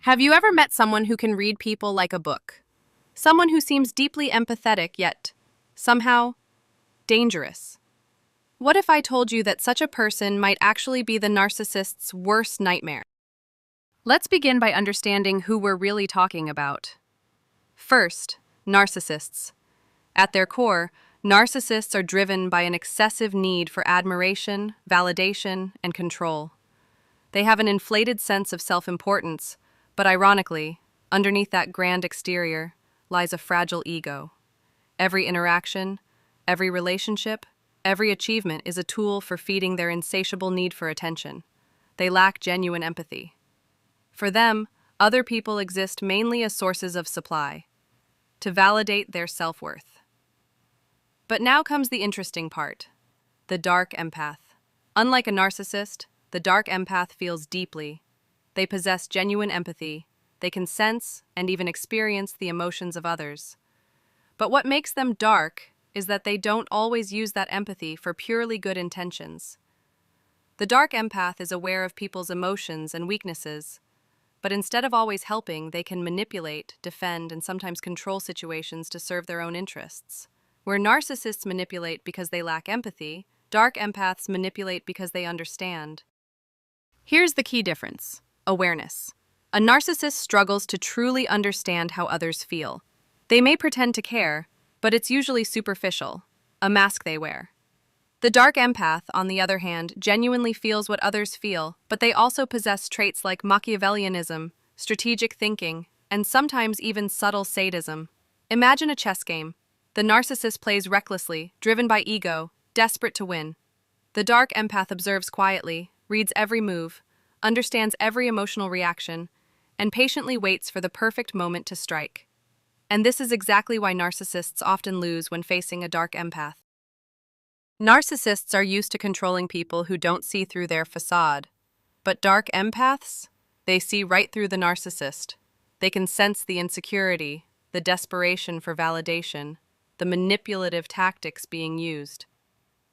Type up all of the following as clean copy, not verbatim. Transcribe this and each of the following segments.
Have you ever met someone who can read people like a book? Someone who seems deeply empathetic yet somehow dangerous? What if I told you that such a person might actually be the narcissist's worst nightmare? Let's begin by understanding who we're really talking about. First, narcissists. At their core, narcissists are driven by an excessive need for admiration, validation, and control. They have an inflated sense of self-importance, but ironically, underneath that grand exterior lies a fragile ego. Every interaction, every relationship, every achievement is a tool for feeding their insatiable need for attention. They lack genuine empathy. For them, other people exist mainly as sources of supply, to validate their self-worth. But now comes the interesting part, the dark empath. Unlike a narcissist, the dark empath feels deeply. They possess genuine empathy. They can sense and even experience the emotions of others. But what makes them dark is that they don't always use that empathy for purely good intentions. The dark empath is aware of people's emotions and weaknesses, but instead of always helping, they can manipulate, defend, and sometimes control situations to serve their own interests. Where narcissists manipulate because they lack empathy, dark empaths manipulate because they understand. Here's the key difference: awareness. A narcissist struggles to truly understand how others feel. They may pretend to care, but it's usually superficial, a mask they wear. The dark empath, on the other hand, genuinely feels what others feel, but they also possess traits like Machiavellianism, strategic thinking, and sometimes even subtle sadism. Imagine a chess game. The narcissist plays recklessly, driven by ego, desperate to win. The dark empath observes quietly, reads every move, understands every emotional reaction, and patiently waits for the perfect moment to strike. And this is exactly why narcissists often lose when facing a dark empath. Narcissists are used to controlling people who don't see through their facade. But dark empaths? They see right through the narcissist. They can sense the insecurity, the desperation for validation, the manipulative tactics being used.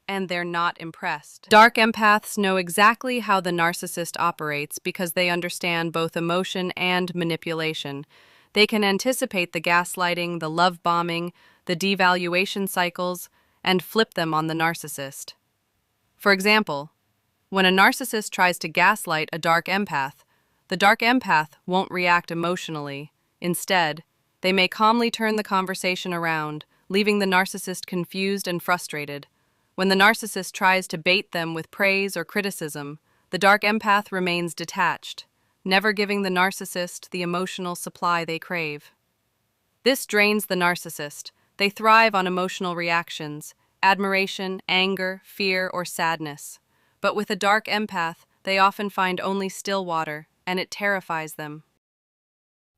And they're not impressed. Dark empaths know exactly how the narcissist operates because they understand both emotion and manipulation. They can anticipate the gaslighting, the love bombing, the devaluation cycles, and flip them on the narcissist. For example, when a narcissist tries to gaslight a dark empath, the dark empath won't react emotionally. Instead, they may calmly turn the conversation around, leaving the narcissist confused and frustrated. When the narcissist tries to bait them with praise or criticism, the dark empath remains detached, never giving the narcissist the emotional supply they crave. This drains the narcissist. They thrive on emotional reactions, admiration, anger, fear, or sadness. But with a dark empath, they often find only still water, and it terrifies them.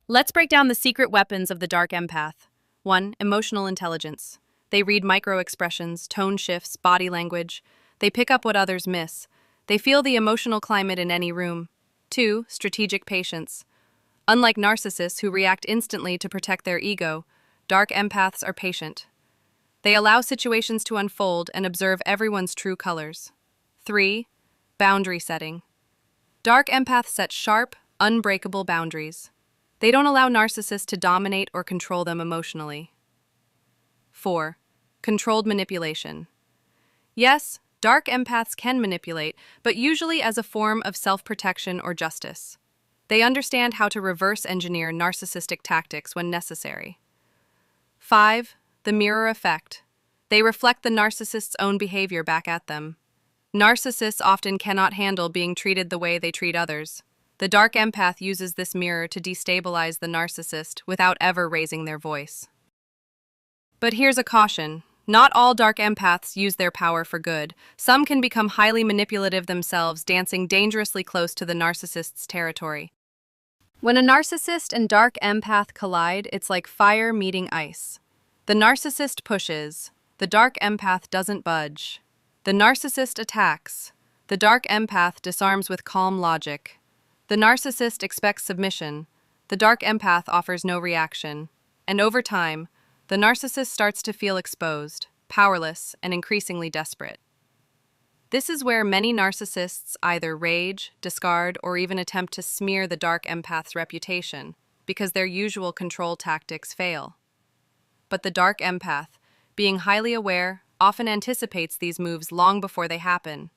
Let's break down the secret weapons of the dark empath. 1. Emotional intelligence. They read micro-expressions, tone shifts, body language. They pick up what others miss. They feel the emotional climate in any room. 2. Strategic patience. Unlike narcissists who react instantly to protect their ego, dark empaths are patient. They allow situations to unfold and observe everyone's true colors. 3. Boundary setting. Dark empaths set sharp, unbreakable boundaries. They don't allow narcissists to dominate or control them emotionally. 4. Controlled manipulation. Yes, dark empaths can manipulate, but usually as a form of self-protection or justice. They understand how to reverse engineer narcissistic tactics when necessary. 5. The mirror effect. They reflect the narcissist's own behavior back at them. Narcissists often cannot handle being treated the way they treat others. The dark empath uses this mirror to destabilize the narcissist without ever raising their voice. But here's a caution. Not all dark empaths use their power for good. Some can become highly manipulative themselves, dancing dangerously close to the narcissist's territory. When a narcissist and dark empath collide, it's like fire meeting ice. The narcissist pushes. The dark empath doesn't budge. The narcissist attacks. The dark empath disarms with calm logic. The narcissist expects submission. The dark empath offers no reaction. And over time, the narcissist starts to feel exposed, powerless, and increasingly desperate. This is where many narcissists either rage, discard, or even attempt to smear the dark empath's reputation because their usual control tactics fail. But the dark empath, being highly aware, often anticipates these moves long before they happen.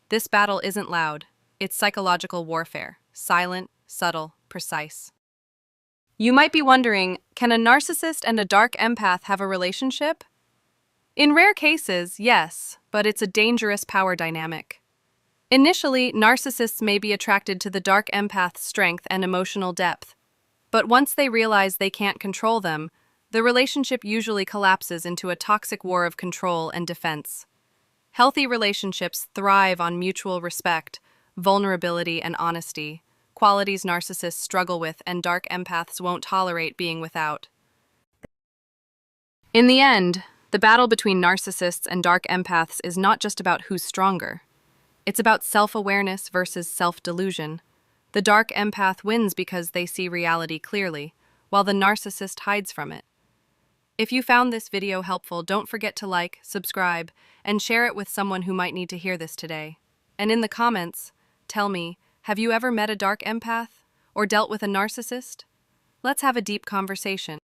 This battle isn't loud, it's psychological warfare, silent, subtle, precise. You might be wondering, can a narcissist and a dark empath have a relationship? In rare cases, yes, but it's a dangerous power dynamic. Initially, narcissists may be attracted to the dark empath's strength and emotional depth, but once they realize they can't control them, the relationship usually collapses into a toxic war of control and defense. Healthy relationships thrive on mutual respect, vulnerability, and honesty, qualities narcissists struggle with and dark empaths won't tolerate being without. In the end, the battle between narcissists and dark empaths is not just about who's stronger. It's about self-awareness versus self-delusion. The dark empath wins because they see reality clearly, while the narcissist hides from it. If you found this video helpful, don't forget to like, subscribe, and share it with someone who might need to hear this today. And in the comments, tell me, have you ever met a dark empath or dealt with a narcissist? Let's have a deep conversation.